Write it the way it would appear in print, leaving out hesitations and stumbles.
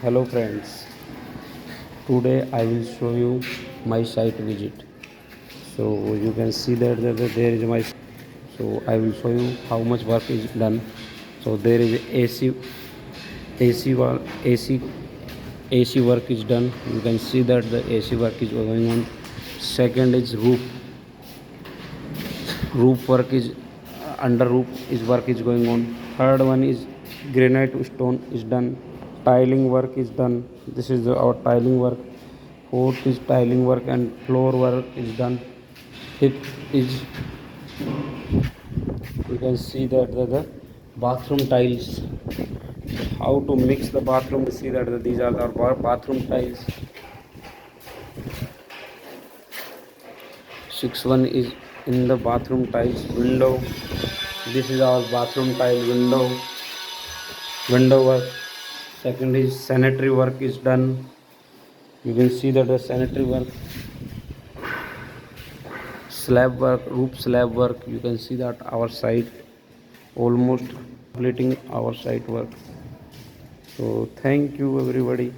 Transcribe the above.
Hello friends, today I will show you my site visit. So you can see that there is my. So I will show you how much work is done. So there is AC wall, AC work is done. You can see that the AC work is going on. Second is roof work is under roof is work is going on. Third one is granite stone is done. Tiling work is done. This is our tiling work. Fourth is tiling work and floor work is done. Fifth is, you can see that the bathroom tiles, how to mix the bathroom. See that these are our bathroom tiles. Sixth one is in the bathroom tiles window. This is our bathroom tile window work. Second is sanitary work is done. You can see that the sanitary work, slab work, roof slab work. You can see that our site almost completing our site work. So thank you everybody.